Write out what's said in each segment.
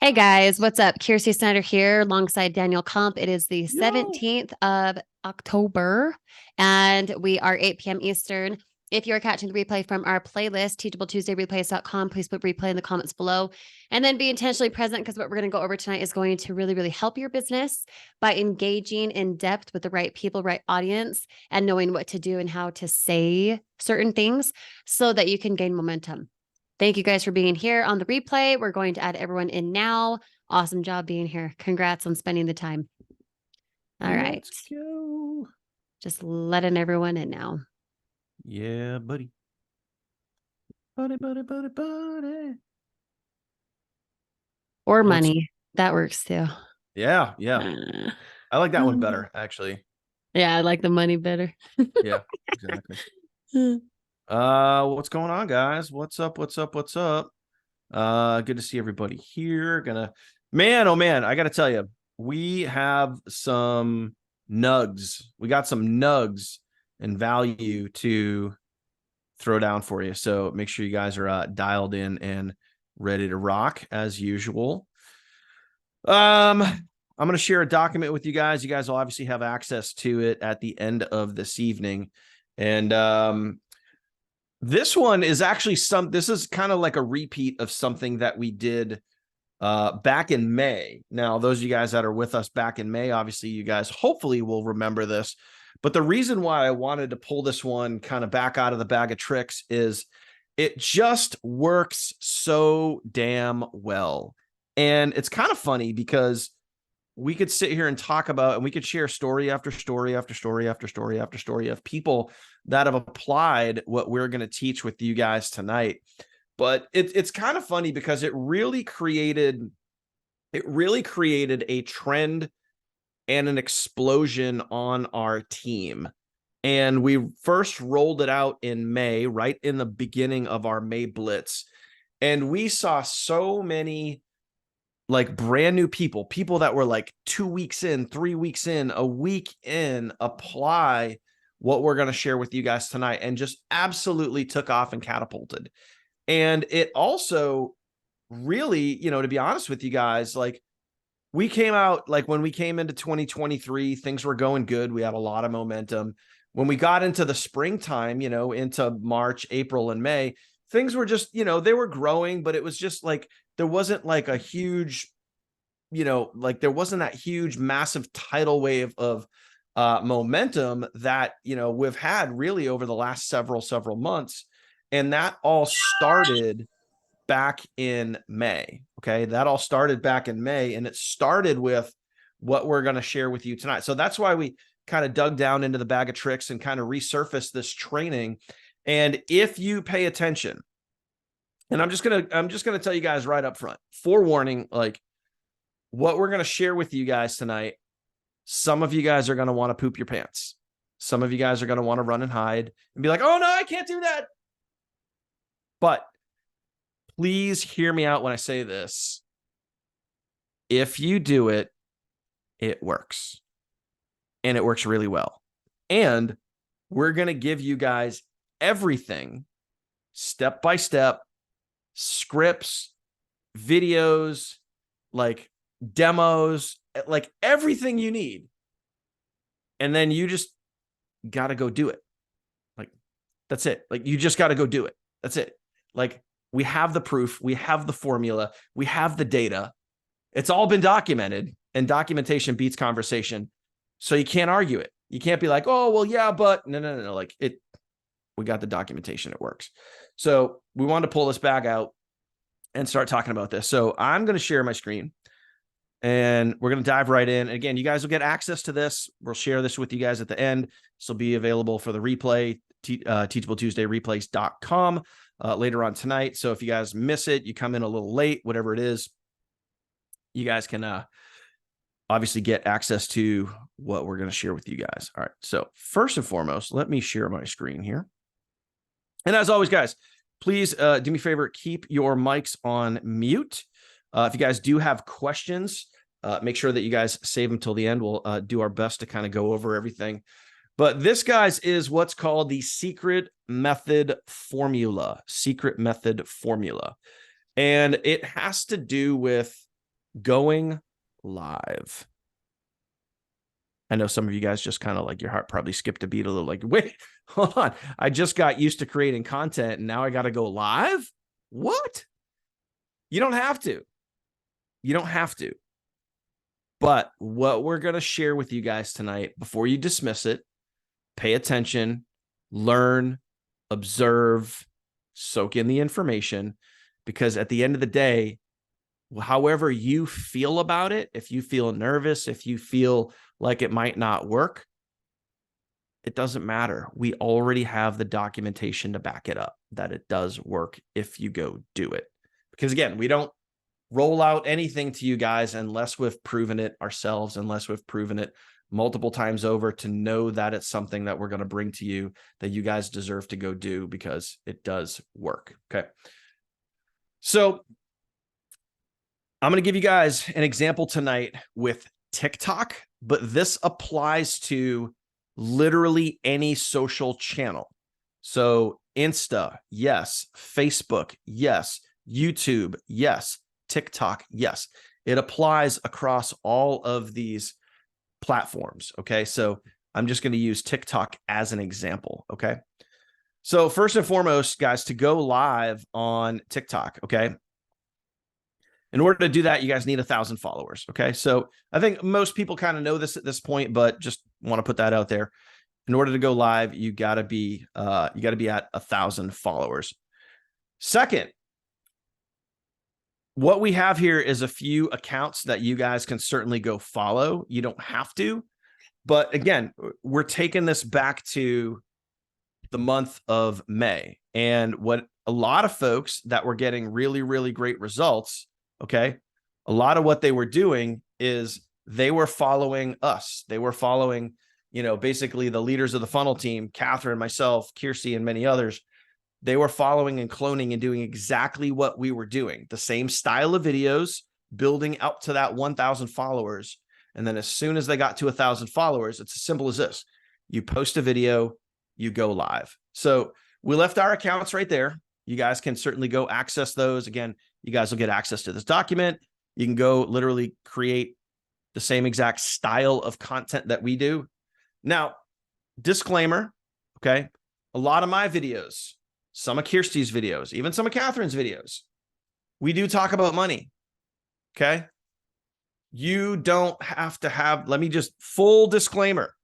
Hey guys, what's up? Kirsty Snyder here alongside Daniel Comp. It is the Yo. 17th of October and we are 8 p.m. Eastern. If you're catching the replay from our playlist, teachabletuesdayreplays.com, please put replay in the comments below and then be intentionally present because what we're going to go over tonight is going to really, really help your business by engaging in depth with the right people, right audience, and knowing what to do and how to say certain things so that you can gain momentum. Thank you guys for being here on the replay. We're going to add everyone in now. Awesome job being here. Congrats on spending the time. All right. Let's go. Just letting everyone in now. Yeah, buddy. Buddy. Or What's money. That works too. yeah. Uh, I like that one better, actually. yeah, I like the money better. Yeah, exactly. What's going on, guys? What's up? Good to see everybody here. Man, oh man, I gotta tell you, we have some nugs. We got some nugs and value to throw down for you. So make sure you guys are dialed in and ready to rock as usual. I'm going to share a document with you guys. You guys will obviously have access to it at the end of this evening. And this one is actually this is kind of like a repeat of something that we did back in May. Now, those of you guys that are with us back in May, obviously you guys hopefully will remember this. But the reason why I wanted to pull this one kind of back out of the bag of tricks is it just works so damn well. And it's kind of funny because we could sit here and talk about, and we could share story after story after story after story after story of people that have applied what we're going to teach with you guys tonight. But it's kind of funny because it really created a trend and an explosion on our team. And we first rolled it out in May, right in the beginning of our May Blitz. And we saw so many like brand new people that were like 2 weeks in, 3 weeks in, a week in, apply what we're going to share with you guys tonight and just absolutely took off and catapulted. And it also really, to be honest with you guys, like we came out, like when we came into 2023, things were going good. We had a lot of momentum. When we got into the springtime, into March, April, and May, things were just, they were growing, but it was just like, there wasn't like a huge, like there wasn't that huge, massive tidal wave of momentum that, we've had really over the last several months. And that all started back in May. Okay. That all started back in May, and it started with what we're going to share with you tonight. So that's why we kind of dug down into the bag of tricks and kind of resurfaced this training. And if you pay attention, and I'm just going to tell you guys right up front, forewarning, like what we're going to share with you guys tonight, some of you guys are going to want to poop your pants. Some of you guys are going to want to run and hide and be like, oh no, I can't do that. But please hear me out when I say this. If you do it, it works. And it works really well. And we're going to give you guys everything step by step, scripts, videos, like demos, like everything you need. And then you just got to go do it. Like, that's it. Like, you just got to go do it. That's it. Like, we have the proof, we have the formula, we have the data. It's all been documented, and documentation beats conversation. So you can't argue it. You can't be like, oh, well, yeah, but no. Like we got the documentation. It works. So we wanted to pull this bag out and start talking about this. So I'm going to share my screen and we're going to dive right in. Again, you guys will get access to this. We'll share this with you guys at the end. This will be available for the replay, teachabletuesdayreplays.com. Later on tonight. So if you guys miss it, you come in a little late, whatever it is, you guys can obviously get access to what we're going to share with you guys. All right. So first and foremost, let me share my screen here. And as always, guys, please do me a favor, keep your mics on mute. If you guys do have questions, make sure that you guys save them till the end. We'll do our best to kind of go over everything. But this, guys, is what's called the secret method formula. And it has to do with going live. I know some of you guys just kind of like your heart probably skipped a beat a little like, wait, hold on. I just got used to creating content and now I got to go live. What? You don't have to. You don't have to. But what we're going to share with you guys tonight, before you dismiss it, pay attention, learn, observe, soak in the information, because at the end of the day, however you feel about it, if you feel nervous, if you feel like it might not work, it doesn't matter. We already have the documentation to back it up that it does work if you go do it. Because again, we don't roll out anything to you guys unless we've proven it ourselves, unless we've proven it multiple times over to know that it's something that we're going to bring to you that you guys deserve to go do because it does work. Okay. So I'm going to give you guys an example tonight with TikTok, but this applies to literally any social channel. So Insta, yes. Facebook, yes. YouTube, yes. TikTok, yes. It applies across all of these platforms. Okay. So I'm just going to use TikTok as an example. Okay. So first and foremost, guys, to go live on TikTok. Okay. In order to do that, you guys need 1,000 followers. Okay. So I think most people kind of know this at this point, but just want to put that out there. In order to go live, you gotta be at 1,000 followers. Second, what we have here is a few accounts that you guys can certainly go follow. You don't have to, but again, we're taking this back to the month of May. And what a lot of folks that were getting really, really great results, okay, a lot of what they were doing is they were following us. They were following, basically the leaders of the funnel team, Catherine, myself, Kirsty, and many others. They were following and cloning and doing exactly what we were doing. The same style of videos, building up to that 1,000 followers. And then as soon as they got to 1,000 followers, it's as simple as this. You post a video, you go live. So we left our accounts right there. You guys can certainly go access those. Again, you guys will get access to this document. You can go literally create the same exact style of content that we do. Now, disclaimer, okay? A lot of my videos, some of Kirsty's videos, even some of Catherine's videos, we do talk about money, okay? You don't have to have, let me just, full disclaimer,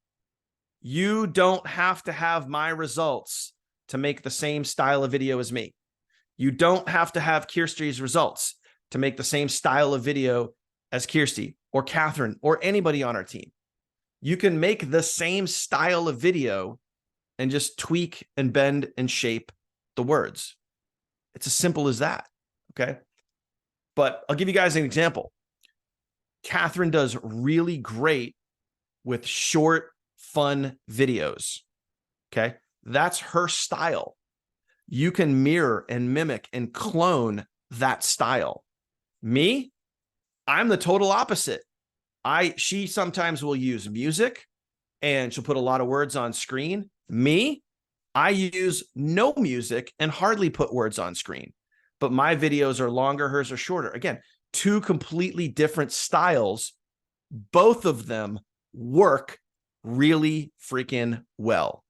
you don't have to have my results to make the same style of video as me. You don't have to have Kirsty's results to make the same style of video as Kirsty or Catherine or anybody on our team. You can make the same style of video and just tweak and bend and shape the words. It's as simple as that. Okay. But I'll give you guys an example. Catherine does really great with short, fun videos. Okay. That's her style. You can mirror and mimic and clone that style. Me, I'm the total opposite. She sometimes will use music and she'll put a lot of words on screen. Me, I use no music and hardly put words on screen, but my videos are longer, hers are shorter. Again, two completely different styles. Both of them work really freaking well.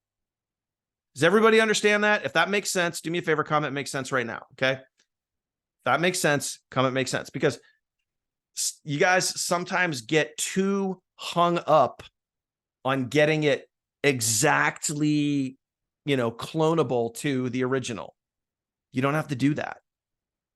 Does everybody understand that? If that makes sense, do me a favor, comment makes sense right now. Okay. If that makes sense, comment makes sense, because you guys sometimes get too hung up on getting it exactly, clonable to the original. You don't have to do that.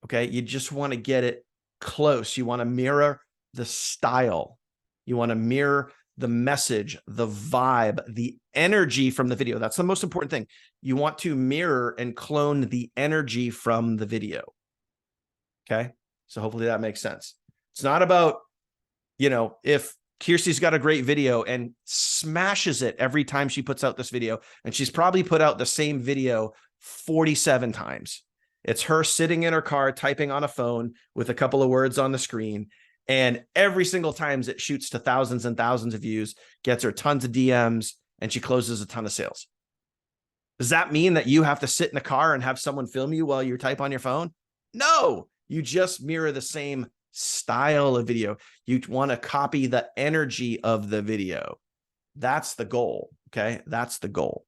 Okay. You just want to get it close. You want to mirror the style. You want to mirror the message, the vibe, the energy from the video. That's the most important thing. You want to mirror and clone the energy from the video. Okay. So hopefully that makes sense. It's not about, if Kirsty's got a great video and smashes it every time she puts out this video, and she's probably put out the same video 47 times. It's her sitting in her car, typing on a phone with a couple of words on the screen. And every single time it shoots to thousands and thousands of views, gets her tons of DMs, and she closes a ton of sales. Does that mean that you have to sit in a car and have someone film you while you type on your phone? No, you just mirror the same style of video. You want to copy the energy of the video. That's the goal. Okay. That's the goal.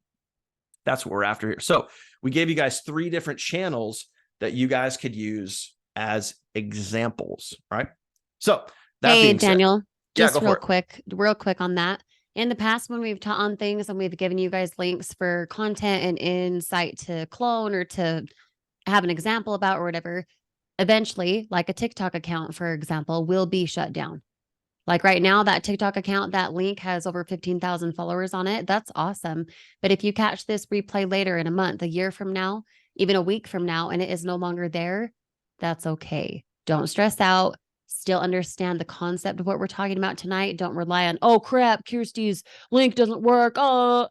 That's what we're after here. So we gave you guys 3 different channels that you guys could use as examples. Right. So that Hey, being said, Daniel, yeah, just go for it. real quick on that. In the past, when we've taught on things and we've given you guys links for content and insight to clone or to have an example about or whatever, eventually, like a TikTok account, for example, will be shut down. Like right now, that TikTok account, that link has over 15,000 followers on it. That's awesome. But if you catch this replay later in a month, a year from now, even a week from now, and it is no longer there, that's okay. Don't stress out. Still understand the concept of what we're talking about tonight. Don't rely on, oh crap, Kirsty's link doesn't work. Oh,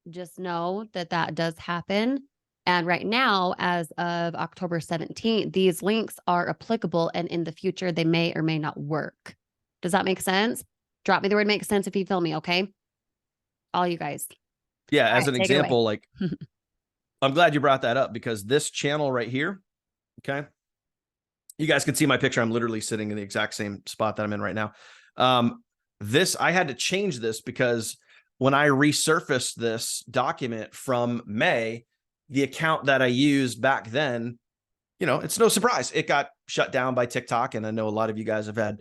just know that that does happen. And right now, as of October 17th, these links are applicable, and in the future, they may or may not work. Does that make sense? Drop me the word makes sense if you feel me, okay? All you guys. Yeah. All As right, an take it away. example, like, I'm glad you brought that up because this channel right here, okay, you guys can see my picture. I'm literally sitting in the exact same spot that I'm in right now. I had to change this because when I resurfaced this document from May, the account that I used back then, it's no surprise. It got shut down by TikTok. And I know a lot of you guys have had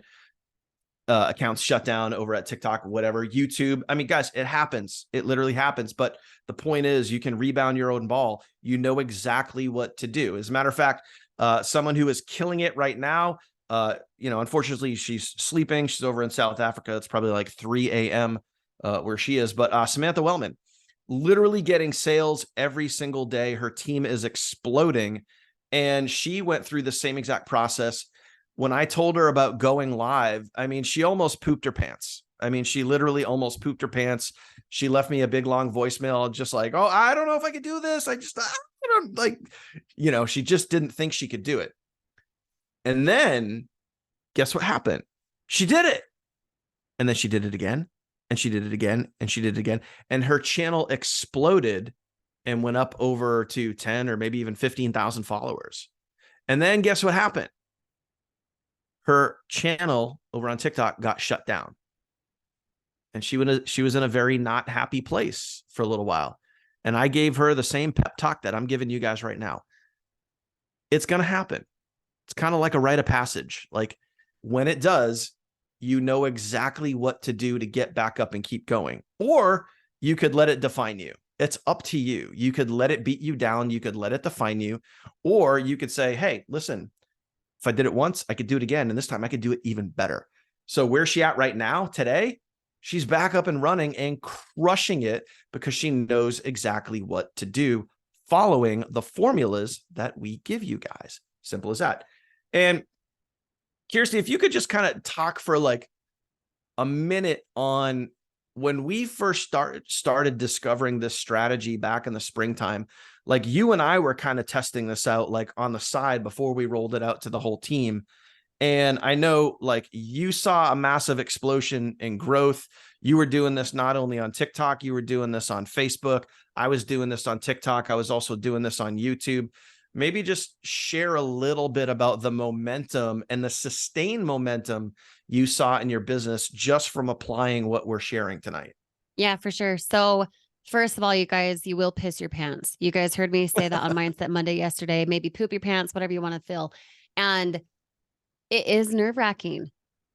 accounts shut down over at TikTok, whatever, YouTube. I mean, guys, it happens. It literally happens. But the point is you can rebound your own ball. You know exactly what to do. As a matter of fact, someone who is killing it right now, unfortunately she's sleeping. She's over in South Africa. It's probably like 3 a.m. Where she is. But Samantha Wellman, literally getting sales every single day. Her team is exploding. And she went through the same exact process. When I told her about going live, I mean, she almost pooped her pants. I mean, she literally almost pooped her pants. She left me a big, long voicemail, just like, oh, I don't know if I could do this. I don't like, she just didn't think she could do it. And then guess what happened? She did it. And then she did it again. And she did it again. And she did it again. And her channel exploded and went up over to 10 or maybe even 15,000 followers. And then guess what happened? Her channel over on TikTok got shut down. And she was in a very not happy place for a little while. And I gave her the same pep talk that I'm giving you guys right now. It's going to happen. It's kind of like a rite of passage. Like when it does, you know exactly what to do to get back up and keep going. Or you could let it define you. It's up to you. You could let it beat you down. You could let it define you. Or you could say, hey, listen, if I did it once, I could do it again. And this time I could do it even better. So where's she at right now today? She's back up and running and crushing it because she knows exactly what to do following the formulas that we give you guys. Simple as that. And Kirsty, if you could just kind of talk for like a minute on when we first started discovering this strategy back in the springtime, like you and I were kind of testing this out, like on the side before we rolled it out to the whole team. And I know like you saw a massive explosion in growth. You were doing this not only on TikTok, you were doing this on Facebook. I was doing this on TikTok. I was also doing this on YouTube. Maybe just share a little bit about the momentum and the sustained momentum you saw in your business just from applying what we're sharing tonight. Yeah, for sure. So first of all, you guys, you will piss your pants. You guys heard me say that on Mindset Monday yesterday, maybe poop your pants, whatever you want to feel. And it is nerve-wracking.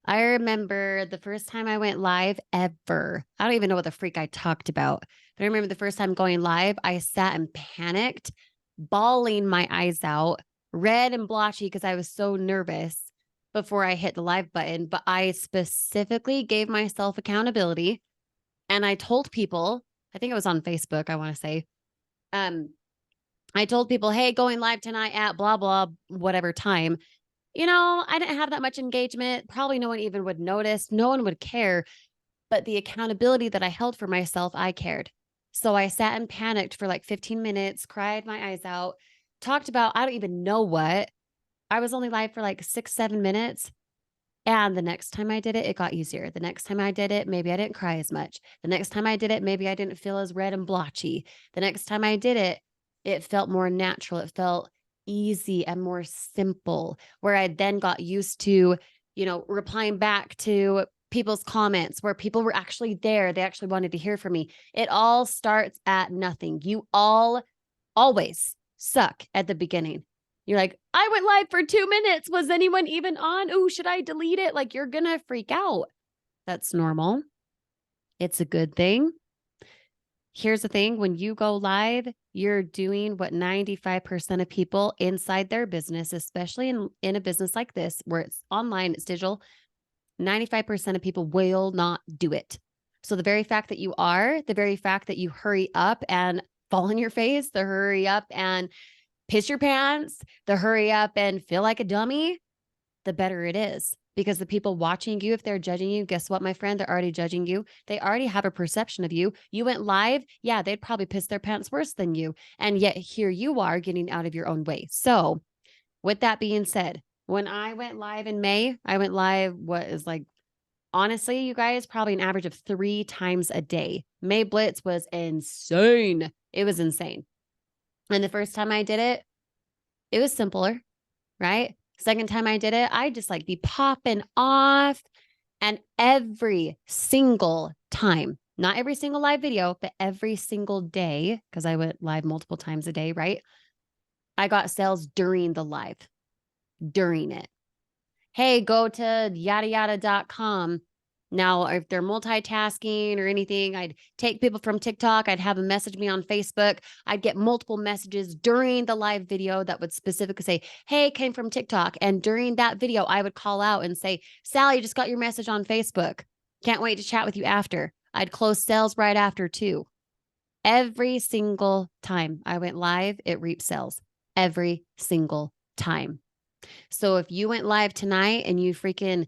I remember the first time I went live ever. I don't even know what the freak I talked about, but I remember the first time going live, I sat and panicked, bawling my eyes out, red and blotchy because I was so nervous before I hit the live button. But I specifically gave myself accountability. And I told people, I think it was on Facebook, I want to say, I told people, hey, going live tonight at blah, blah, whatever time. I didn't have that much engagement. Probably no one even would notice. No one would care. But the accountability that I held for myself, I cared. So I sat and panicked for like 15 minutes, cried my eyes out, talked about, I don't even know what. I was only live for like 6-7 minutes. And the next time I did it, it got easier. The next time I did it, maybe I didn't cry as much. The next time I did it, maybe I didn't feel as red and blotchy. The next time I did it, it felt more natural. It felt easy and more simple, where I then got used to replying back to people's comments where people were actually there. They actually wanted to hear from me. It all starts at nothing. You all always suck at the beginning. You're like, I went live for 2 minutes. Was anyone even on? Oh, should I delete it? Like, you're going to freak out. That's normal. It's a good thing. Here's the thing. When you go live, you're doing what 95% of people inside their business, especially in a business like this, where it's online, it's digital, 95% of people will not do it. So the very fact that the very fact that you hurry up and fall on your face, the hurry up and piss your pants, the hurry up and feel like a dummy, the better it is. Because the people watching you, if they're judging you, guess what, my friend? They're already judging you. They already have a perception of you. You went live. Yeah, they'd probably piss their pants worse than you. And yet here you are getting out of your own way. So with that being said, when I went live in May, I went live, honestly, you guys, probably an average of 3 times a day. May Blitz was insane. It was insane. And the first time I did it, it was simpler, right? Second time I did it, I just be popping off. And every single time, not every single live video, but every single day, because I went live multiple times a day, right? I got sales during the live, during it. Hey, go to yada.com. Now, if they're multitasking or anything, I'd take people from TikTok. I'd have them message me on Facebook. I'd get multiple messages during the live video that would specifically say, hey, came from TikTok. And during that video, I would call out and say, Sally, just got your message on Facebook. Can't wait to chat with you after. I'd close sales right after too. Every single time I went live, it reaped sales. Every single time. So if you went live tonight and you freaking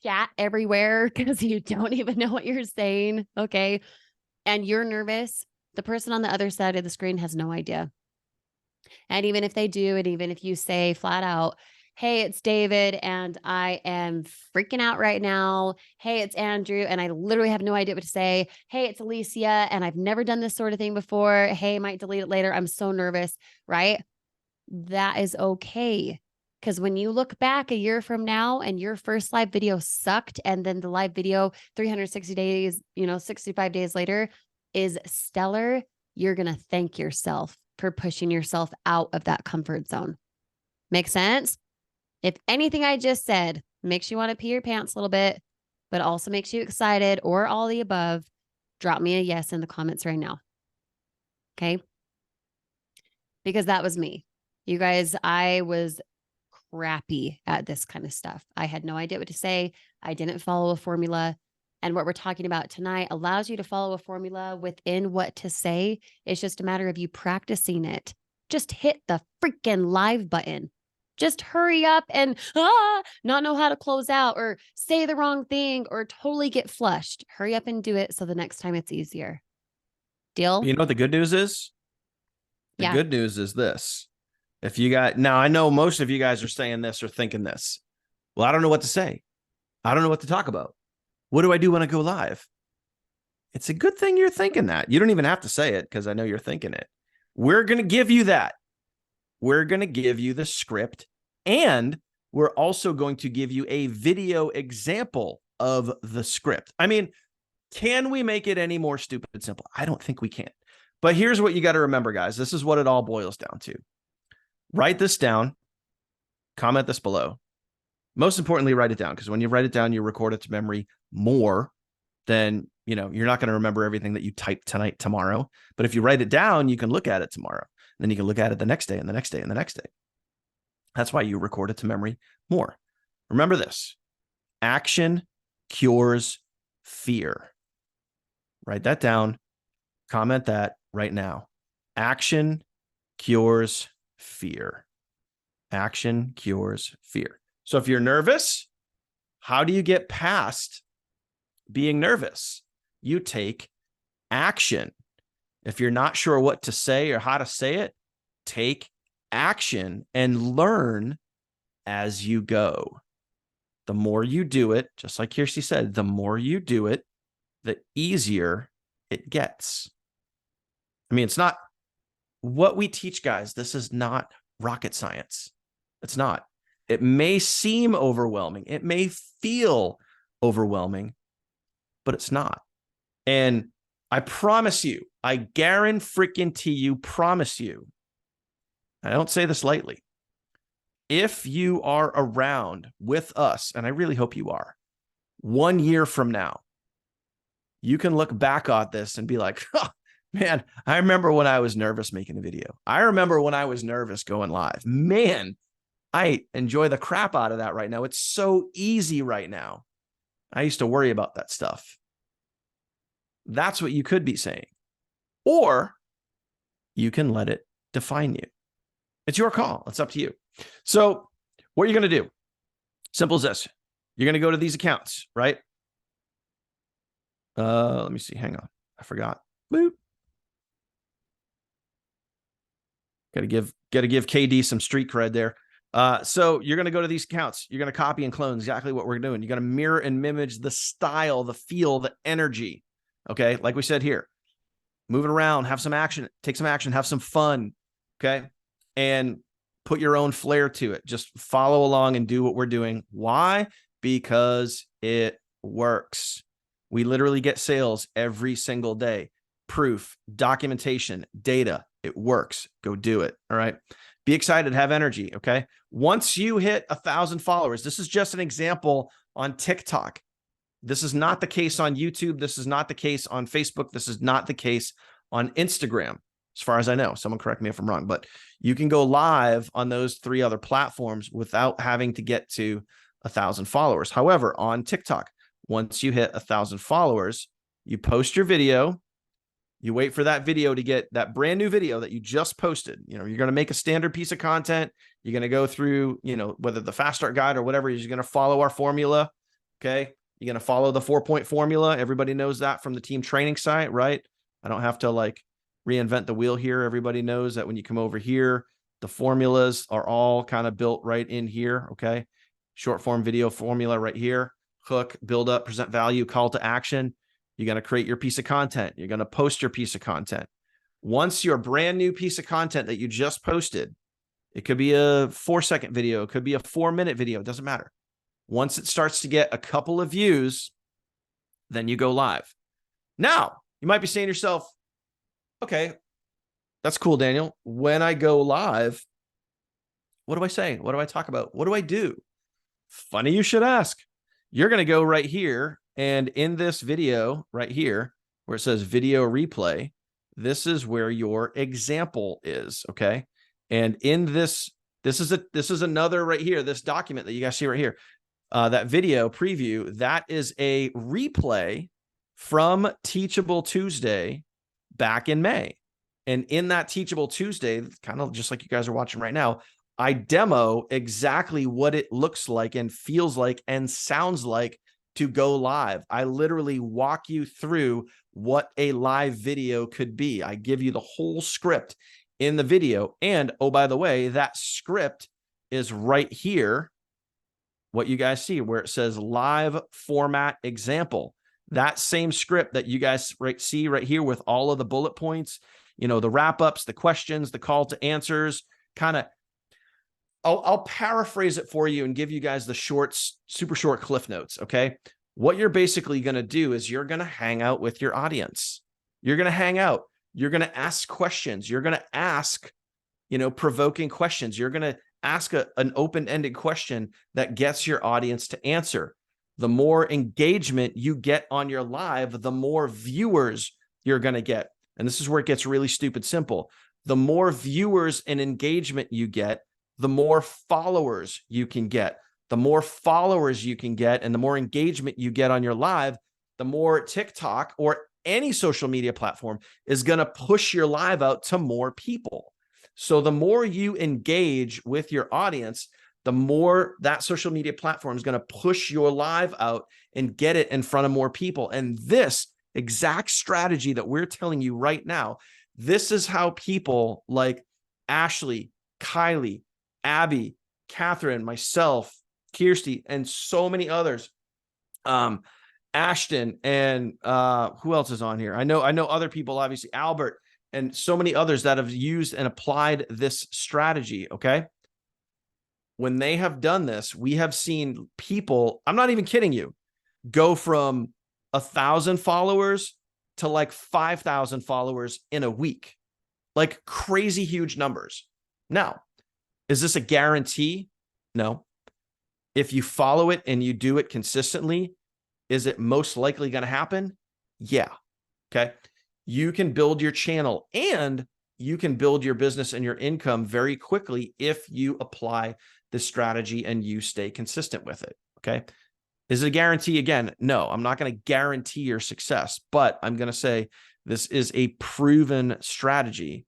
chat everywhere because you don't even know what you're saying, okay, and you're nervous, the person on the other side of the screen has no idea. And even if they do, and even if you say flat out, hey, it's David and I am freaking out right now. Hey, it's Andrew and I literally have no idea what to say. Hey, it's Alicia and I've never done this sort of thing before. Hey, might delete it later. I'm so nervous, right? That is okay. Because when you look back a year from now and your first live video sucked, and then the live video 360 days, 65 days later is stellar, you're going to thank yourself for pushing yourself out of that comfort zone. Make sense? If anything I just said makes you want to pee your pants a little bit, but also makes you excited or all the above, drop me a yes in the comments right now. Okay? Because that was me. You guys, I was crappy at this kind of stuff. I had no idea what to say. I didn't follow a formula. And what we're talking about tonight allows you to follow a formula within what to say. It's just a matter of you practicing it. Just hit the freaking live button. Just hurry up and not know how to close out or say the wrong thing or totally get flushed. Hurry up and do it so the next time it's easier. Deal? You know what the good news is? The Yeah. good news is this. If you got, now I know most of you guys are saying this or thinking this. Well, I don't know what to say. I don't know what to talk about. What do I do when I go live? It's a good thing you're thinking that. You don't even have to say it because I know you're thinking it. We're going to give you that. We're going to give you the script, and we're also going to give you a video example of the script. I mean, can we make it any more stupid simple? I don't think we can. But here's what you got to remember, guys. This is what it all boils down to. Write this down. Comment this below. Most importantly, write it down, because when you write it down, you record it to memory more than, you're not going to remember everything that you typed tonight, tomorrow. But if you write it down, you can look at it tomorrow. Then you can look at it the next day and the next day and the next day. That's why you record it to memory more. Remember this: action cures fear. Write that down. Comment that right now. Action cures fear. Action cures fear. So if you're nervous, how do you get past being nervous? You take action. If you're not sure what to say or how to say it, take action and learn as you go. The more you do it, just like Kirsty said, the more you do it, the easier it gets. I mean, it's not what we teach, guys. This is not rocket science. It's not. It may seem overwhelming. It may feel overwhelming, but it's not. And I promise you, I guarantee you, promise you, I don't say this lightly. If you are around with us, and I really hope you are, 1 year from now, you can look back at this and be like, oh, man, I remember when I was nervous making a video. I remember when I was nervous going live. Man, I enjoy the crap out of that right now. It's so easy right now. I used to worry about that stuff. That's what you could be saying. Or you can let it define you. It's your call. It's up to you. So what are you going to do? Simple as this. You're going to go to these accounts, right? Let me see. Hang on. I forgot. Boop. Got to give KD some street cred there. So you're going to go to these accounts. You're going to copy and clone exactly what we're doing. You're going to mirror and mimic the style, the feel, the energy. Okay. Like we said here, move it around, have some action, take some action, have some fun. Okay. And put your own flair to it. Just follow along and do what we're doing. Why? Because it works. We literally get sales every single day. Proof, documentation, data. It works. Go do it. All right. Be excited, have energy. Okay. Once you hit 1,000 followers, this is just an example on TikTok. This is not the case on YouTube. This is not the case on Facebook. This is not the case on Instagram, as far as I know. Someone correct me if I'm wrong, but you can go live on those 3 other platforms without having to get to 1,000 followers. However, on TikTok, once you hit 1,000 followers, you post your video. You wait for that video to get that brand new video that you just posted. You know, you're going to make a standard piece of content. You're going to go through, you know, whether the fast start guide or whatever, you're going to follow our formula. Okay. You're going to follow the 4-point formula. Everybody knows that from the team training site, right? I don't have to like reinvent the wheel here. Everybody knows that when you come over here, the formulas are all kind of built right in here. Okay. Short form video formula right here. Hook, build up, present value, call to action. You're going to create your piece of content. You're going to post your piece of content. Once your brand new piece of content that you just posted, it could be a 4-second video. It could be a 4-minute video. It doesn't matter. Once it starts to get a couple of views, then you go live. Now, you might be saying to yourself, okay, that's cool, Daniel. When I go live, what do I say? What do I talk about? What do I do? Funny you should ask. You're going to go right here. And in this video right here, where it says video replay, this is where your example is. Okay. And in this is another right here, this document that you guys see right here, that video preview, that is a replay from Teachable Tuesday back in May. And in that Teachable Tuesday, kind of just like you guys are watching right now, I demo exactly what it looks like and feels like and sounds like to go live. I literally walk you through what a live video could be. I give you the whole script in the video. And oh, by the way, that script is right here. What you guys see where it says live format example, that same script that you guys see right here with all of the bullet points, you know, the wrap ups, the questions, the call to answers, kind of, I'll paraphrase it for you and give you guys the shorts, super short cliff notes. Okay. What you're basically going to do is you're going to hang out with your audience. You're going to hang out. You're going to ask questions. You're going to ask, you know, provoking questions. You're going to ask an open-ended question that gets your audience to answer. The more engagement you get on your live, the more viewers you're going to get. And this is where it gets really stupid simple. The more viewers and engagement you get, the more followers you can get. The more followers you can get and the more engagement you get on your live, the more TikTok or any social media platform is going to push your live out to more people. So the more you engage with your audience, the more that social media platform is going to push your live out and get it in front of more people. And this exact strategy that we're telling you right now, this is how people like Ashley, Kylie, Abby, Catherine, myself, Kirsty, and so many others, Ashton, and who else is on here? I know other people, obviously Albert, and so many others that have used and applied this strategy. Okay. when they have done this, we have seen people, I'm not even kidding you, go from 1,000 followers to like 5,000 followers in a week, like crazy huge numbers. Now, is this a guarantee? No. If you follow it and you do it consistently, is it most likely going to happen? Yeah. Okay. You can build your channel and you can build your business and your income very quickly if you apply this strategy and you stay consistent with it. Okay. Is it a guarantee? Again, no, I'm not going to guarantee your success, but I'm going to say this is a proven strategy,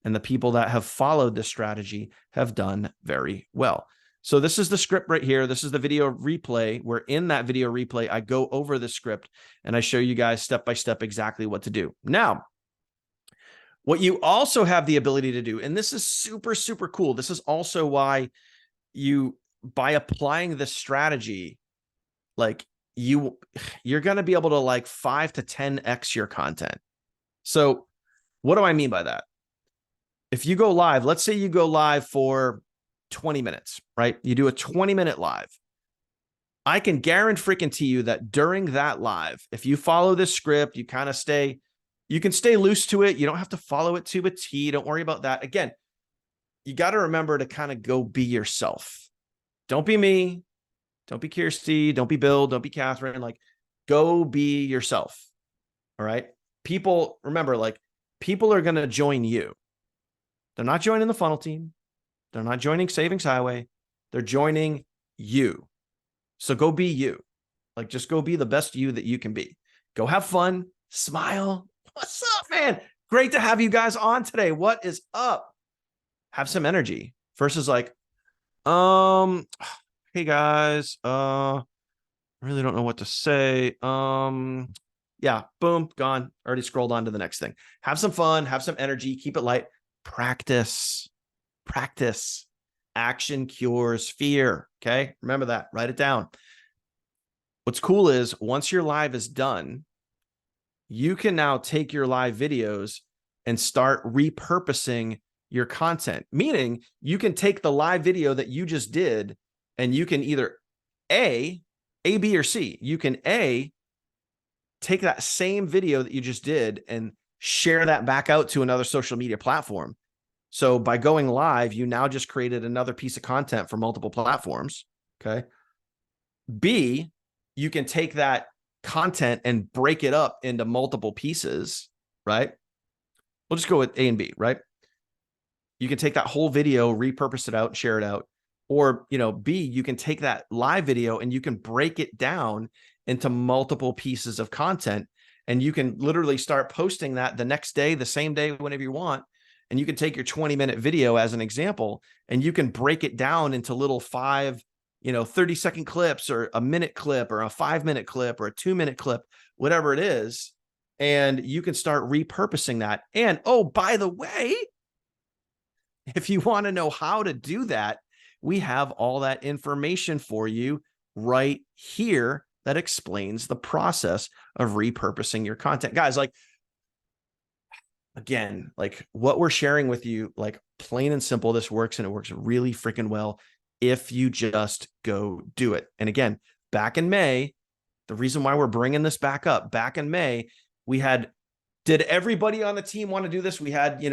and the people that have followed this strategy have done very well. So this is the script right here. This is the video replay, where in that video replay, I go over the script and I show you guys step by step exactly what to do. Now, what you also have the ability to do, and this is super, super cool. This is also why by applying this strategy, like you're going to be able to like 5 to 10x your content. So what do I mean by that? If you go live, let's say you go live for 20 minutes, right? You do a 20-minute live. I can guarantee you that during that live, if you follow this script, you kind of you can stay loose to it. You don't have to follow it to a T. Don't worry about that. Again, you got to remember to kind of go be yourself. Don't be me. Don't be Kirsty. Don't be Bill. Don't be Catherine. Like, go be yourself. All right. People, remember, like, people are going to join you. They're not joining the funnel team. They're not joining Savings Highway. They're joining you. So go be you. Like, just go be the best you that you can be. Go have fun. Smile. What's up, man? Great to have you guys on today. What is up? Have some energy versus like, hey guys, I really don't know what to say. Yeah, boom, gone. Already scrolled on to the next thing. Have some fun, have some energy, keep it light. Practice. Action cures fear. Okay. Remember that. Write it down. What's cool is once your live is done, you can now take your live videos and start repurposing your content, meaning you can take the live video that you just did and you can either A, B, or C. You can take that same video that you just did and share that back out to another social media platform. So by going live, you now just created another piece of content for multiple platforms. Okay. B, you can take that content and break it up into multiple pieces, right? We'll just go with A and B, right? You can take that whole video, repurpose it out, and share it out. Or, B, you can take that live video and you can break it down into multiple pieces of content. And you can literally start posting that the next day, the same day, whenever you want. And you can take your 20-minute video as an example, and you can break it down into little 30-second clips, or a minute clip, or a 5-minute clip, or a 2-minute clip, whatever it is. And you can start repurposing that. And, oh, by the way, if you want to know how to do that, we have all that information for you right here that explains the process of repurposing your content. Guys, like, again, like what we're sharing with you, like plain and simple, this works, and it works really freaking well if you just go do it. And again, back in May, the reason why we're bringing this back up, back in May, did everybody on the team want to do this? We had,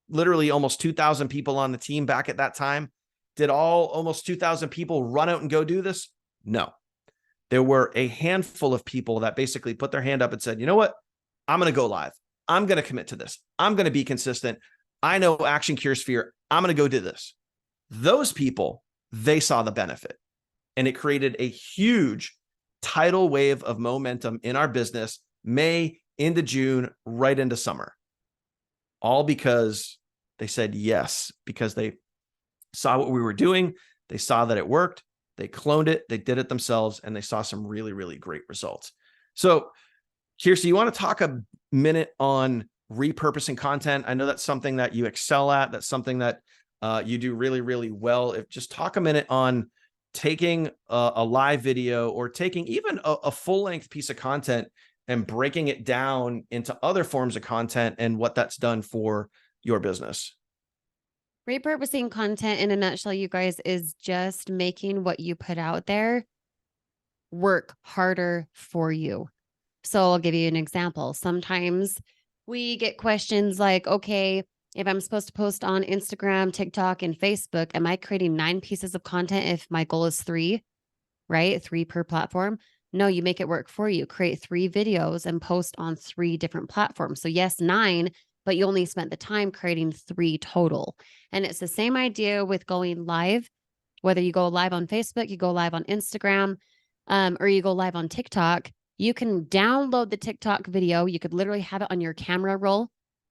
literally almost 2,000 people on the team back at that time. Did almost 2,000 people run out and go do this? No. There were a handful of people that basically put their hand up and said, you know what? I'm going to go live. I'm going to commit to this. I'm going to be consistent. I know action cures fear. I'm going to go do this. Those people, they saw the benefit, and it created a huge tidal wave of momentum in our business, May into June, right into summer, all because they said yes, because they saw what we were doing. They saw that it worked. They cloned it. They did it themselves, and they saw some really, really great results. So, Kirsty, you want to talk a minute on repurposing content? I know that's something that you excel at. That's something that you do really, really well. Just talk a minute on taking a live video, or taking even a full-length piece of content and breaking it down into other forms of content, and what that's done for your business. Repurposing content in a nutshell, you guys, is just making what you put out there work harder for you. So I'll give you an example. Sometimes we get questions like, okay, if I'm supposed to post on Instagram, TikTok, and Facebook, am I creating 9 pieces of content if my goal is 3, right? 3 per platform. No, you make it work for you. Create 3 videos and post on 3 different platforms. So, yes, 9, but you only spent the time creating 3 total. And it's the same idea with going live, whether you go live on Facebook, you go live on Instagram, or you go live on TikTok. You can download the TikTok video. You could literally have it on your camera roll.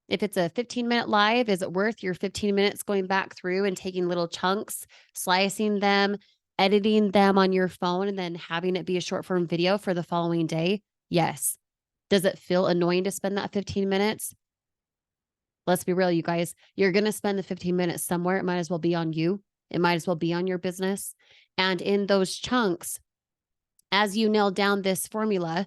If it's a 15-minute live, is it worth your 15 minutes going back through and taking little chunks, slicing them, editing them on your phone, and then having it be a short form video for the following day? Yes. Does it feel annoying to spend that 15 minutes? Let's be real, you guys. You're going to spend the 15 minutes somewhere. It might as well be on you. It might as well be on your business. And in those chunks, as you nail down this formula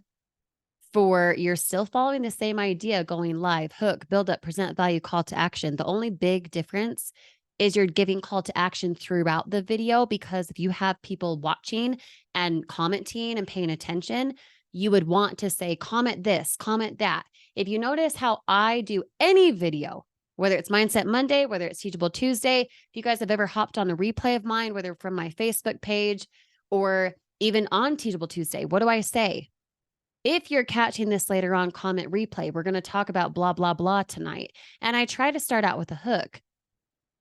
for you're still following the same idea, going live, hook, build up, present value, call to action. The only big difference is you're giving call to action throughout the video, because if you have people watching and commenting and paying attention, you would want to say, comment this, comment that. If you notice how I do any video, whether it's Mindset Monday, whether it's Teachable Tuesday, if you guys have ever hopped on a replay of mine, whether from my Facebook page or even on Teachable Tuesday, what do I say? If you're catching this later on, comment replay. We're going to talk about blah, blah, blah tonight. And I try to start out with a hook.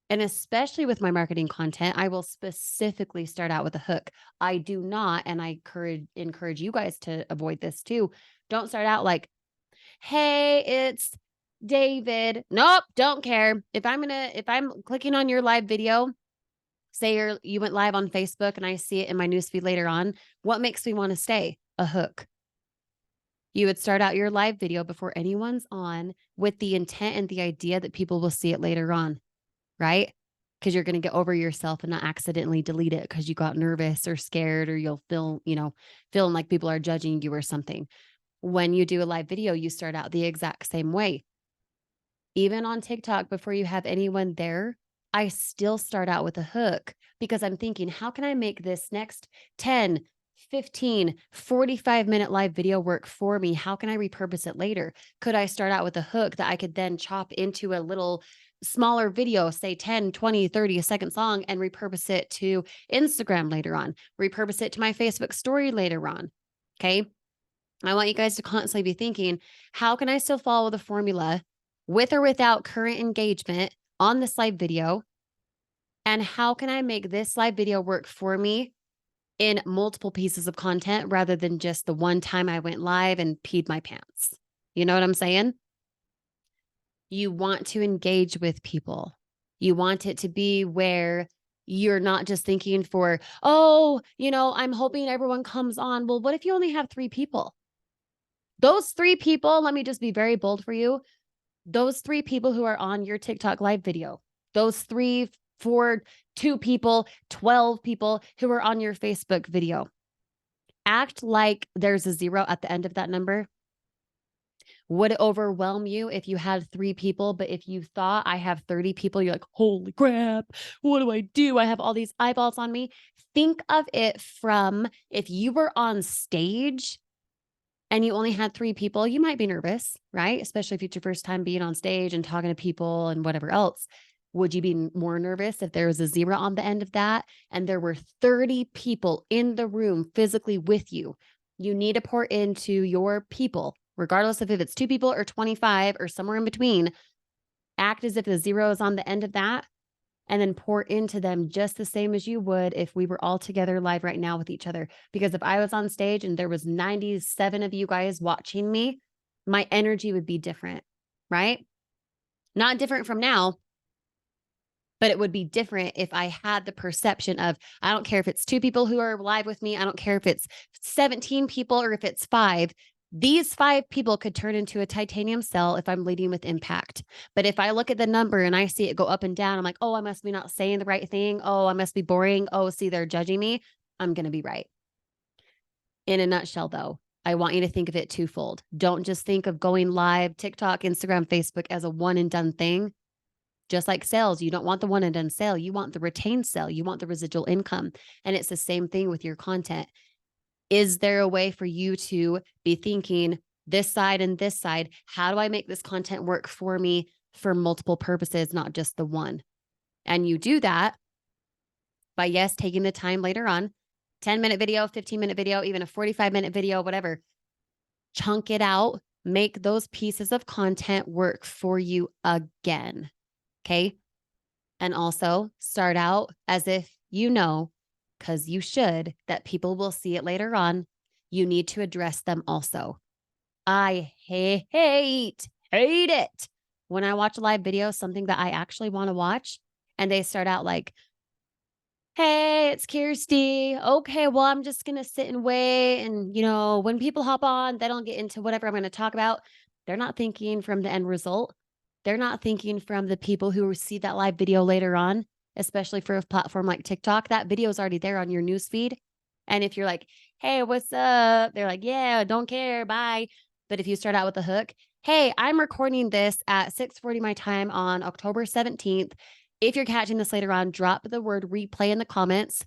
And especially with my marketing content, I will specifically start out with a hook. I do not, and I encourage you guys to avoid this too. Don't start out like, hey, it's David. Nope, don't care. If I'm clicking on your live video, say you went live on Facebook and I see it in my newsfeed later on, what makes me want to stay? A hook. You would start out your live video before anyone's on with the intent and the idea that people will see it later on, right? Because you're going to get over yourself and not accidentally delete it because you got nervous or scared, or you'll feel, feeling like people are judging you or something. When you do a live video, you start out the exact same way. Even on TikTok, before you have anyone there, I still start out with a hook, because I'm thinking, how can I make this next 10, 15, 45-minute live video work for me? How can I repurpose it later? Could I start out with a hook that I could then chop into a little smaller video, say 10, 20, 30-second song, and repurpose it to Instagram later on, repurpose it to my Facebook story later on? Okay. I want you guys to constantly be thinking, how can I still follow the formula with or without current engagement on this live video? And how can I make this live video work for me in multiple pieces of content rather than just the one time I went live and peed my pants? You know what I'm saying? You want to engage with people. You want it to be where you're not just thinking for, I'm hoping everyone comes on. Well, what if you only have 3 people? Those 3 people, let me just be very bold for you. Those 3 people who are on your TikTok live video, those 3, 4, 2 people, 12 people who are on your Facebook video, act like there's a 0 at the end of that number. Would it overwhelm you if you had 3 people, but if you thought I have 30 people, you're like, holy crap, what do I do? I have all these eyeballs on me. Think of it from, if you were on stage and you only had 3 people, you might be nervous, right? Especially if it's your first time being on stage and talking to people and whatever else. Would you be more nervous if there was a 0 on the end of that and there were 30 people in the room physically with you? You need to pour into your people, regardless of if it's 2 people or 25 or somewhere in between. Act as if the 0 is on the end of that, and then pour into them just the same as you would if we were all together live right now with each other. Because if I was on stage and there was 97 of you guys watching me, my energy would be different, right? Not different from now, but it would be different if I had the perception of, I don't care if it's 2 people who are live with me. I don't care if it's 17 people or if it's 5. These 5 people could turn into a titanium cell if I'm leading with impact. But if I look at the number and I see it go up and down, I'm like, oh, I must be not saying the right thing. Oh, I must be boring. Oh, see, they're judging me. I'm going to be right. In a nutshell, though, I want you to think of it twofold. Don't just think of going live, TikTok, Instagram, Facebook as a one and done thing. Just like sales, you don't want the one and done sale. You want the retained sale. You want the residual income. And it's the same thing with your content. Is there a way for you to be thinking this side and this side? How do I make this content work for me for multiple purposes, not just the one? And you do that by, yes, taking the time later on, 10-minute video, 15-minute video, even a 45-minute video, whatever. Chunk it out, make those pieces of content work for you again. Okay. And also start out as if you know, because you should, that people will see it later on. You need to address them also. I hate it when I watch a live video, something that I actually want to watch, and they start out like, hey, it's Kirsty. Okay, well, I'm just going to sit and wait. And, when people hop on, they don't get into whatever I'm going to talk about. They're not thinking from the end result. They're not thinking from the people who see that live video later on, especially for a platform like TikTok. That video is already there on your news feed. And if you're like, hey, what's up? They're like, yeah, don't care. Bye. But if you start out with a hook, hey, I'm recording this at 6:40 my time on October 17th. If you're catching this later on, drop the word replay in the comments.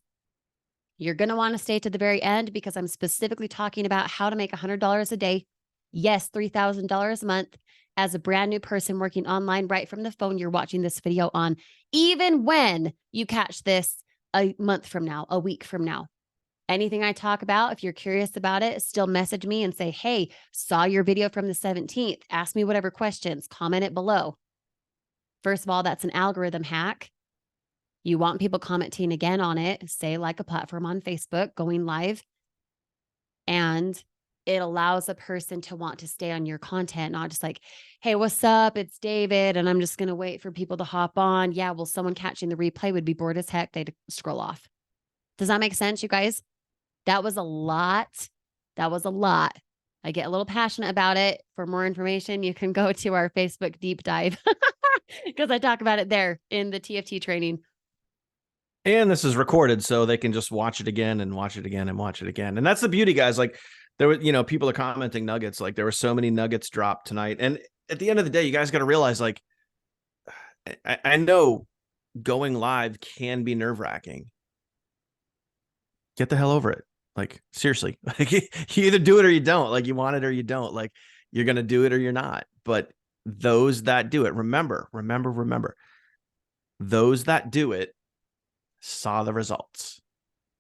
You're going to want to stay to the very end because I'm specifically talking about how to make $100 a day. Yes, $3,000 a month as a brand new person working online right from the phone you're watching this video on, even when you catch this a month from now, a week from now. Anything I talk about, if you're curious about it, still message me and say, hey, saw your video from the 17th. Ask me whatever questions, comment it below. First of all, that's an algorithm hack. You want people commenting again on it, say like a platform on Facebook, going live. And it allows a person to want to stay on your content, not just like, hey, what's up? It's David. And I'm just going to wait for people to hop on. Yeah, well, someone catching the replay would be bored as heck. They'd scroll off. Does that make sense, you guys? That was a lot. That was a lot. I get a little passionate about it. For more information, you can go to our Facebook deep dive because I talk about it there in the TFT training. And this is recorded, so they can just watch it again and watch it again and watch it again. And that's the beauty, guys. Like there were, people are commenting nuggets. Like there were so many nuggets dropped tonight. And at the end of the day, you guys got to realize, like, I know going live can be nerve-wracking. Get the hell over it. Like, seriously, like, you either do it or you don't. Like, you want it or you don't. Like, you're going to do it or you're not. But those that do it, remember, those that do it saw the results.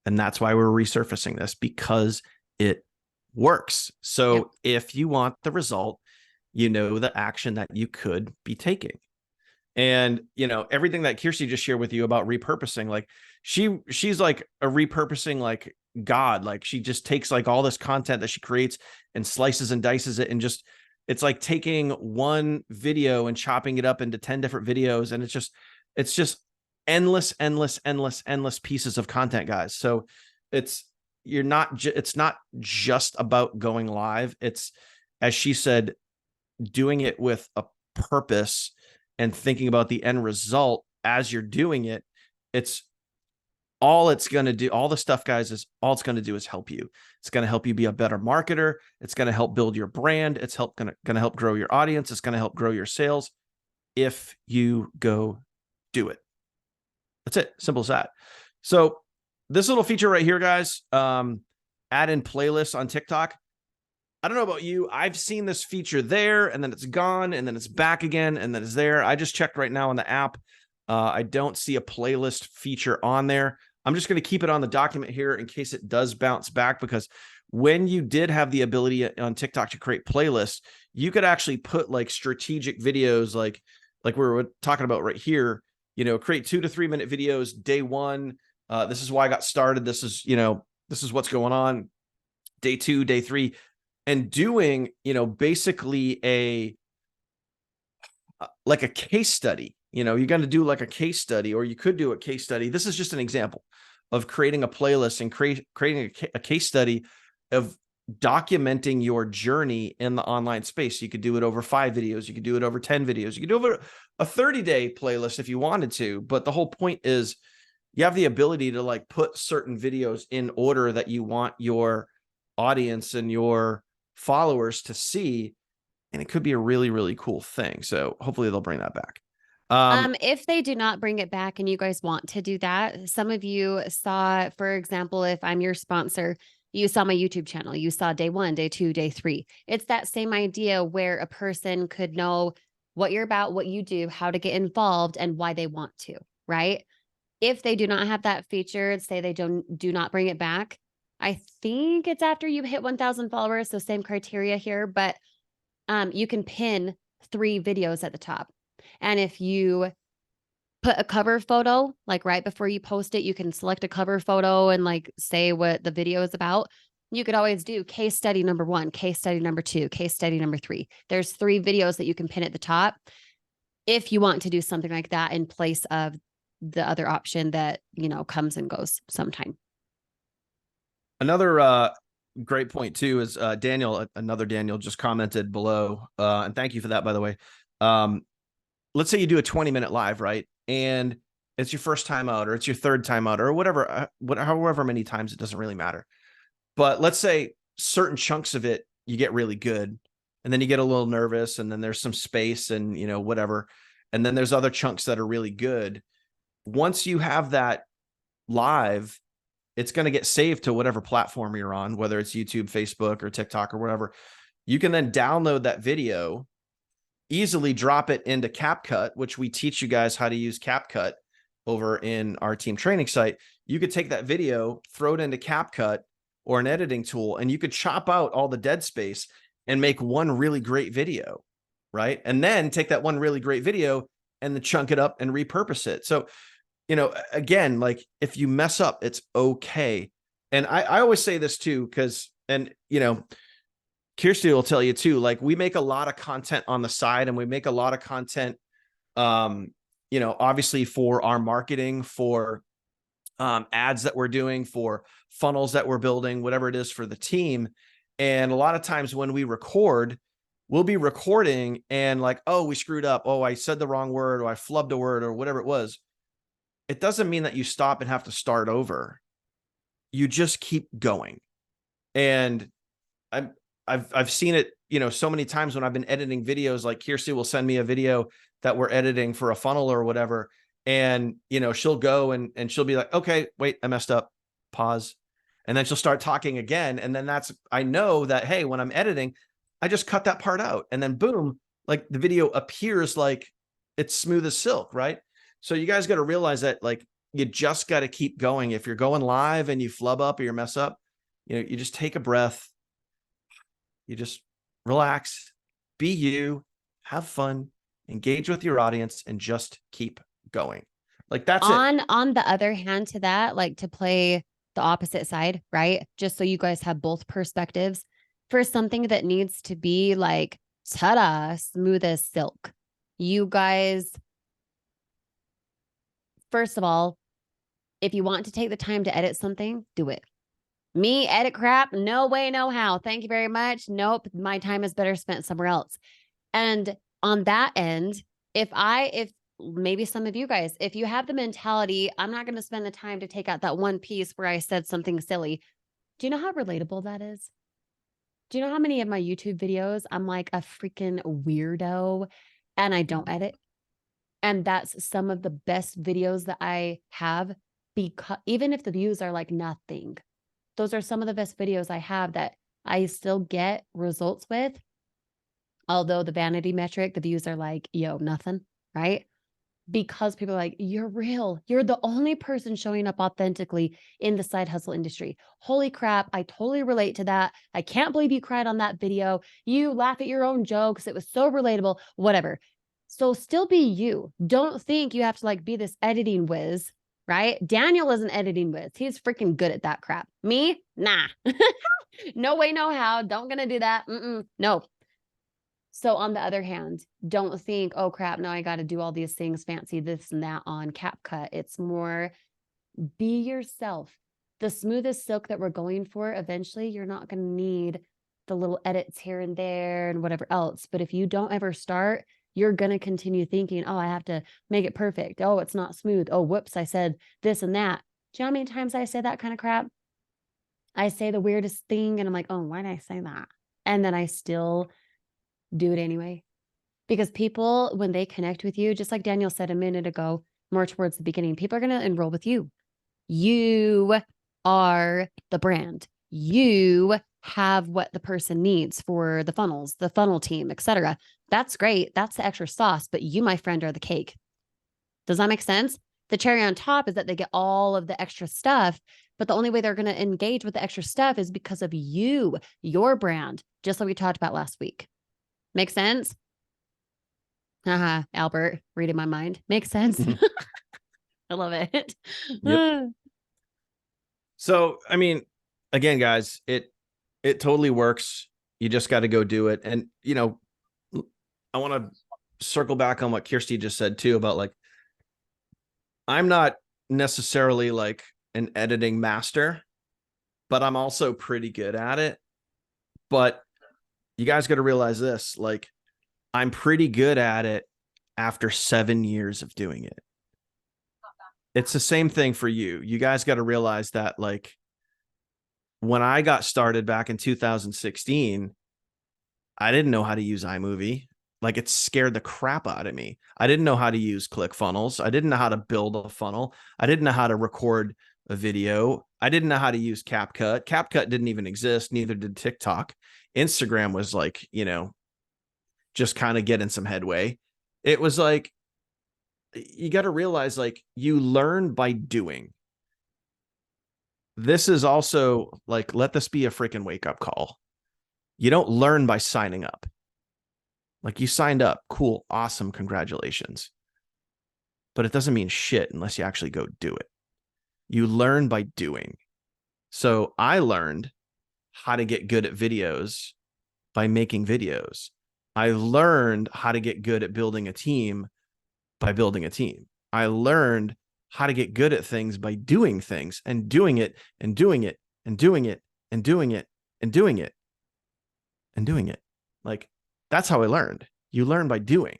And that's why we're resurfacing this, because it works. So if you want the result, the action that you could be taking. And, everything that Kirsty just shared with you about repurposing, like she's like a repurposing, like God, like she just takes like all this content that she creates and slices and dices it. And just, it's like taking one video and chopping it up into 10 different videos. And it's just endless pieces of content, guys. So it's not just about going live. It's, as she said, doing it with a purpose and thinking about the end result as you're doing it. All it's going to do, all the stuff, guys, is all it's going to do is help you. It's going to help you be a better marketer. It's going to help build your brand. It's going to help grow your audience. It's going to help grow your sales if you go do it. That's it. Simple as that. So this little feature right here, guys, add in playlists on TikTok. I don't know about you. I've seen this feature there, and then it's gone, and then it's back again, and then it's there. I just checked right now on the app. I don't see a playlist feature on there. I'm just going to keep it on the document here in case it does bounce back, because when you did have the ability on TikTok to create playlists, you could actually put like strategic videos, like we were talking about right here, create 2 to 3 minute videos. Day one, this is why I got started. This is what's going on. Day 2, day 3, and doing, basically a case study. You're going to do like a case study, or you could do a case study. This is just an example of creating a playlist and creating a case study of documenting your journey in the online space. You could do it over 5 videos. You could do it over 10 videos. You could do over a 30-day playlist if you wanted to. But the whole point is you have the ability to like put certain videos in order that you want your audience and your followers to see. And it could be a really, really cool thing. So hopefully they'll bring that back. If they do not bring it back and you guys want to do that, some of you saw, for example, if I'm your sponsor, you saw my YouTube channel, you saw day 1, day 2, day 3. It's that same idea where a person could know what you're about, what you do, how to get involved, and why they want to, right? If they do not have that feature, say they do not bring it back, I think it's after you hit 1,000 followers, so same criteria here, but you can pin 3 videos at the top. And if you put a cover photo, like right before you post it, you can select a cover photo and like say what the video is about. You could always do case study number 1, case study number 2, case study number 3. There's 3 videos that you can pin at the top if you want to do something like that in place of the other option that, comes and goes sometime. Another great point too is Daniel, another Daniel just commented below, and thank you for that, by the way. Let's say you do a 20-minute live, right? And it's your first time out, or it's your third time out, or whatever, however many times, it doesn't really matter. But let's say certain chunks of it, you get really good, and then you get a little nervous, and then there's some space and, whatever. And then there's other chunks that are really good. Once you have that live, it's going to get saved to whatever platform you're on, whether it's YouTube, Facebook, or TikTok or whatever. You can then download that video, easily drop it into CapCut, which we teach you guys how to use CapCut over in our team training site. You could take that video, throw it into CapCut or an editing tool, and you could chop out all the dead space and make one really great video, right? And then take that one really great video and then chunk it up and repurpose it. So, again, like if you mess up, it's okay. And I always say this too, because, Kirsty will tell you too, like we make a lot of content on the side, and we make a lot of content, obviously for our marketing, for ads that we're doing, for funnels that we're building, whatever it is for the team. And a lot of times when we record, we'll be recording and like, oh, we screwed up. Oh, I said the wrong word, or I flubbed a word, or whatever it was. It doesn't mean that you stop and have to start over. You just keep going. And I've seen it, so many times when I've been editing videos, like Kirsty will send me a video that we're editing for a funnel or whatever. And, she'll go and she'll be like, okay, wait, I messed up, pause. And then she'll start talking again. And then I know that, hey, when I'm editing, I just cut that part out, and then boom, like the video appears like it's smooth as silk. Right. So you guys got to realize that, like, you just got to keep going. If you're going live and you flub up or you mess up, you just take a breath. You just relax, be you, have fun, engage with your audience, and just keep going. Like that's it. On the other hand to that, like to play the opposite side, right? Just so you guys have both perspectives. For something that needs to be like, ta-da, smooth as silk. You guys, first of all, if you want to take the time to edit something, do it. Me edit crap? No way, no how. Thank you very much. Nope. My time is better spent somewhere else. And on that end, if maybe some of you guys, if you have the mentality, I'm not going to spend the time to take out that one piece where I said something silly. Do you know how relatable that is? Do you know how many of my YouTube videos I'm like a freaking weirdo and I don't edit? And that's some of the best videos that I have, because even if the views are like nothing, those are some of the best videos I have that I still get results with. Although the vanity metric, the views are like, nothing, right? Because people are like, you're real. You're the only person showing up authentically in the side hustle industry. Holy crap. I totally relate to that. I can't believe you cried on that video. You laugh at your own jokes. It was so relatable, whatever. So still be you. Don't think you have to like be this editing whiz, right? Daniel is an editing whiz. He's freaking good at that crap. Me? Nah. No way, no how. Don't gonna do that. No. So on the other hand, don't think, oh crap, now I got to do all these things fancy, this and that on CapCut. It's more be yourself. The smoothest silk that we're going for, eventually you're not going to need the little edits here and there and whatever else. But if you don't ever start, you're going to continue thinking, oh, I have to make it perfect. Oh, it's not smooth. Oh, whoops, I said this and that. Do you know how many times I say that kind of crap? I say the weirdest thing and I'm like, oh, why did I say that? And then I still do it anyway. Because people, when they connect with you, just like Daniel said a minute ago, more towards the beginning, people are going to enroll with you. You are the brand. You have what the person needs for the funnels, the funnel team, etc. That's great. That's the extra sauce, but you, my friend, are the cake. Does that make sense? The cherry on top is that they get all of the extra stuff, but the only way they're going to engage with the extra stuff is because of you, your brand, just like we talked about last week. Make sense? Haha, Albert, reading my mind. Makes sense. I love it. Yep. So, I mean, again, guys, it totally works. You just got to go do it. And, I want to circle back on what Kirsty just said too about like, I'm not necessarily like an editing master, but I'm also pretty good at it. But you guys got to realize this, like, I'm pretty good at it after 7 years of doing it. It's the same thing for you. You guys got to realize that, like, when I got started back in 2016, I didn't know how to use iMovie. Like, it scared the crap out of me. I didn't know how to use ClickFunnels. I didn't know how to build a funnel. I didn't know how to record a video. I didn't know how to use CapCut. CapCut didn't even exist. Neither did TikTok. Instagram was like, just kind of getting some headway. It was like, you got to realize, like, you learn by doing. This is also like, let this be a freaking wake up call. You don't learn by signing up. Like, you signed up. Cool. Awesome. Congratulations. But it doesn't mean shit unless you actually go do it. You learn by doing. So I learned how to get good at videos by making videos. I learned how to get good at building a team by building a team. I learned how to get good at things by doing things and doing it and doing it and doing it and doing it and doing it and doing it. Like, that's how I learned. You learn by doing.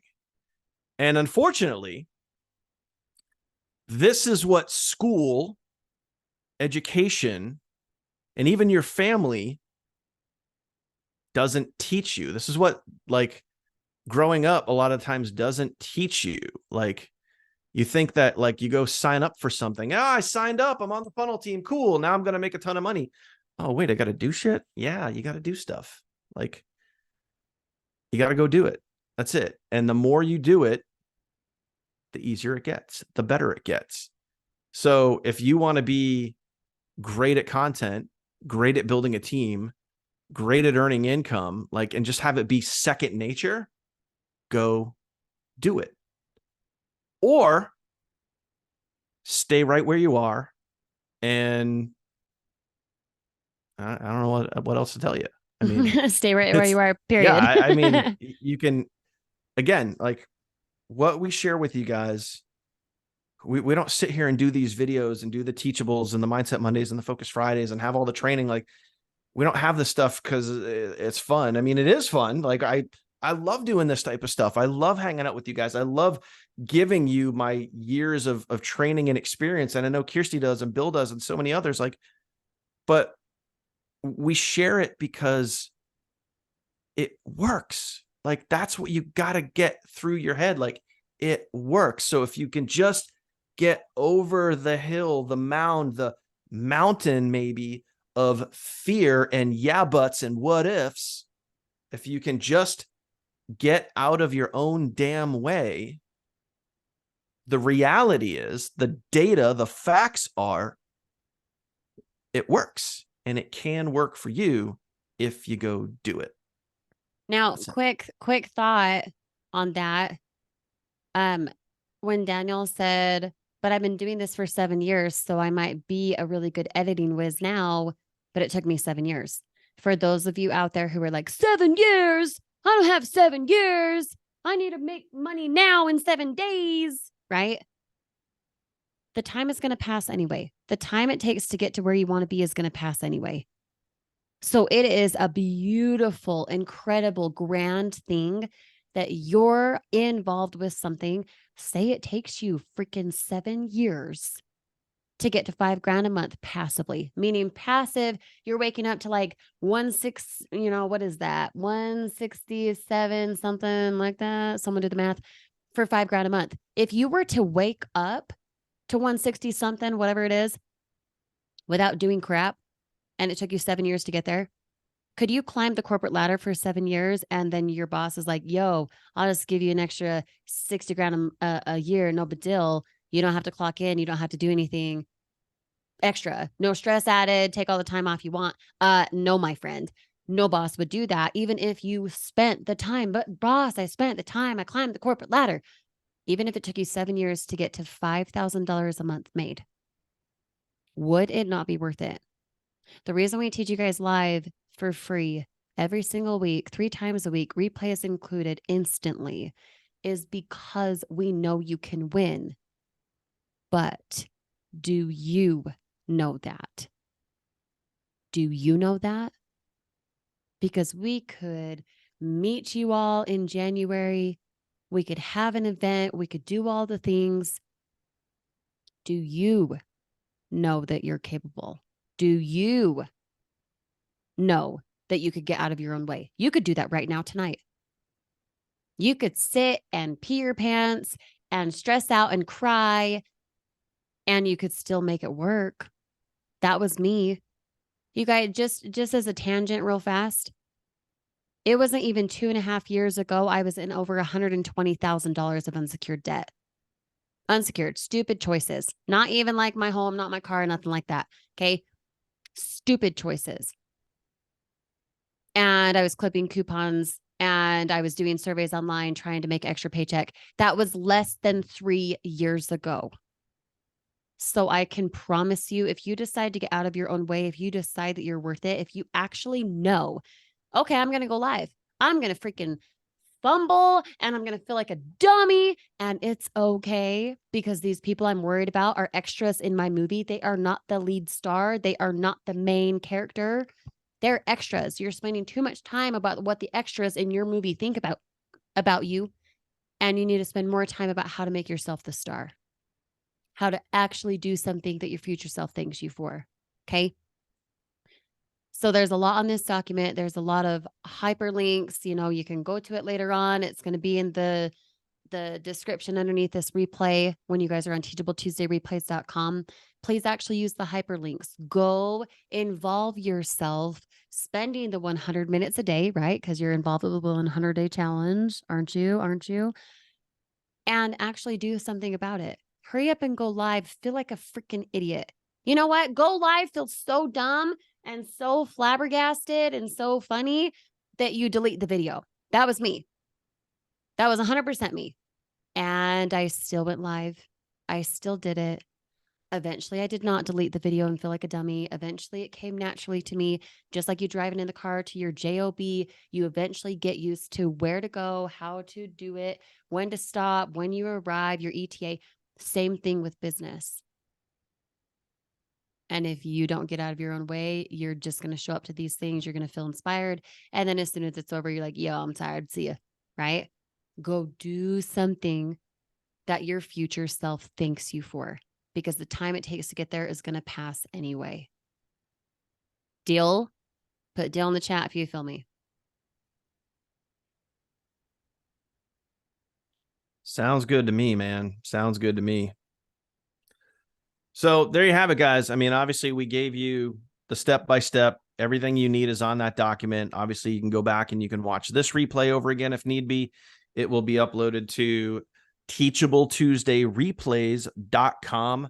And unfortunately, this is what school, education, and even your family doesn't teach you. This is what, like, growing up a lot of times doesn't teach you. Like, you think that, like, you go sign up for something. I signed up. I'm on the funnel team. Cool. Now I'm going to make a ton of money. Oh, wait, I got to do shit. Yeah, you got to do stuff. Like, you got to go do it. That's it. And the more you do it, the easier it gets, the better it gets. So if you want to be great at content, great at building a team, great at earning income, like, and just have it be second nature, go do it. Or stay right where you are. And I don't know what else to tell you. I mean, stay right where you are, period. Yeah, I mean, you can, again, like, what we share with you guys, we don't sit here and do these videos and do the teachables and the Mindset Mondays and the Focus Fridays and have all the training. Like, we don't have this stuff because it's fun. I mean, it is fun. Like, I love doing this type of stuff. I love hanging out with you guys. I love giving you my years of training and experience. And I know Kirsty does and Bill does and so many others. Like, but we share it because it works. Like, that's what you got to get through your head. Like, it works. So if you can just get over the hill, the mound, the mountain maybe of fear and yeah buts and what ifs, if you can just get out of your own damn way, the reality is, the data, the facts are, it works, and it can work for you if you go do it. Now, quick thought on that. When Daniel said, but I've been doing this for 7 years, so I might be a really good editing whiz now, but it took me 7 years. For those of you out there who are like, 7 years, I don't have 7 years. I need to make money now in 7 days, right? The time is going to pass anyway. The time it takes to get to where you want to be is going to pass anyway. So it is a beautiful, incredible, grand thing that you're involved with something. Say it takes you freaking 7 years to get to $5,000 a month passively, meaning passive, you're waking up to like 1/6, what is that? 167, something like that. Someone do the math for $5,000 a month. If you were to wake up to 160 something, whatever it is, without doing crap, and it took you 7 years to get there, could you climb the corporate ladder for 7 years and then your boss is like, yo, I'll just give you an extra 60 grand a year, no big deal. You don't have to clock in. You don't have to do anything extra. No stress added. Take all the time off you want. No, my friend. No boss would do that, even if you spent the time. But boss, I spent the time. I climbed the corporate ladder. Even if it took you 7 years to get to $5,000 a month made, would it not be worth it? The reason we teach you guys live for free every single week, 3 times a week, replay is included instantly, is because we know you can win. But do you know that? Do you know that? Because we could meet you all in January. We could have an event. We could do all the things. Do you know that you're capable? Do you know that you could get out of your own way? You could do that right now tonight. You could sit and pee your pants and stress out and cry, and you could still make it work. That was me. You guys, just as a tangent real fast, it wasn't even 2.5 years ago, I was in over $120,000 of unsecured debt. Unsecured, stupid choices. Not even like my home, not my car, nothing like that. Okay. Stupid choices. And I was clipping coupons and I was doing surveys online trying to make extra paycheck. That was less than 3 years ago. So I can promise you, if you decide to get out of your own way, if you decide that you're worth it, if you actually know, okay, I'm going to go live. I'm going to freaking fumble and I'm going to feel like a dummy, and it's okay, because these people I'm worried about are extras in my movie. They are not the lead star. They are not the main character. They're extras. You're spending too much time about what the extras in your movie think about you, and you need to spend more time about how to make yourself the star, how to actually do something that your future self thanks you for. Okay. So there's a lot on this document. There's a lot of hyperlinks. You can go to it later on. It's going to be in the description underneath this replay when you guys are on teachabletuesdayreplays.com. Please actually use the hyperlinks. Go involve yourself, spending the 100 minutes a day, right? Because you're involved with the 100-day challenge, aren't you? And actually do something about it. Hurry up and go live. Feel like a freaking idiot. You know what? Go live feels so dumb and so flabbergasted and so funny that you delete the video. That was me. That was 100% me. And I still went live. I still did it. Eventually, I did not delete the video and feel like a dummy. Eventually, it came naturally to me. Just like you driving in the car to your JOB, you eventually get used to where to go, how to do it, when to stop, when you arrive, your ETA. Same thing with business. And if you don't get out of your own way, you're just going to show up to these things. You're going to feel inspired. And then as soon as it's over, you're like, yo, I'm tired. See ya. Right? Go do something that your future self thanks you for, because the time it takes to get there is going to pass anyway. Deal? Put deal in the chat if you feel me. Sounds good to me, man. Sounds good to me. So there you have it, guys. I mean, obviously we gave you the step-by-step. Everything you need is on that document. Obviously you can go back and you can watch this replay over again if need be. It will be uploaded to teachabletuesdayreplays.com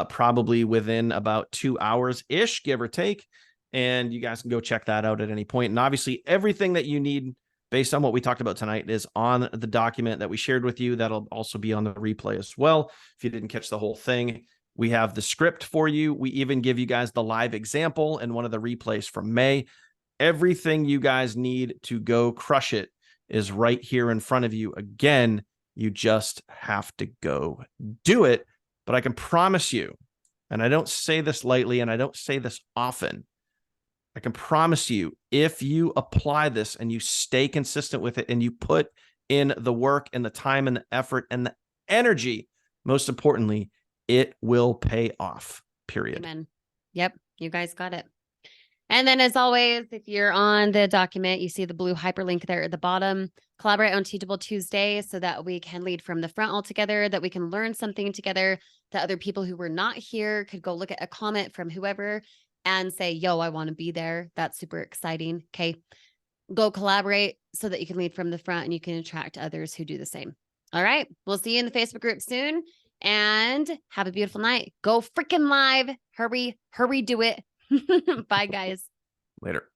probably within about 2 hours-ish, give or take. And you guys can go check that out at any point. And obviously everything that you need based on what we talked about tonight is on the document that we shared with you. That'll also be on the replay as well. If you didn't catch the whole thing, we have the script for you. We even give you guys the live example and one of the replays from May. Everything you guys need to go crush it is right here in front of you. Again, you just have to go do it. But I can promise you, and I don't say this lightly and I don't say this often, I can promise you, if you apply this and you stay consistent with it and you put in the work and the time and the effort and the energy, most importantly, it will pay off. Period. Amen. Yep. You guys got it. And then as always, if you're on the document, you see the blue hyperlink there at the bottom. Collaborate on Teachable Tuesday so that we can lead from the front all together, that we can learn something together, that other people who were not here could go look at a comment from whoever and say, yo, I want to be there. That's super exciting. Okay. Go collaborate so that you can lead from the front and you can attract others who do the same. All right. We'll see you in the Facebook group soon and have a beautiful night. Go freaking live. Hurry, do it. Bye, guys. Later.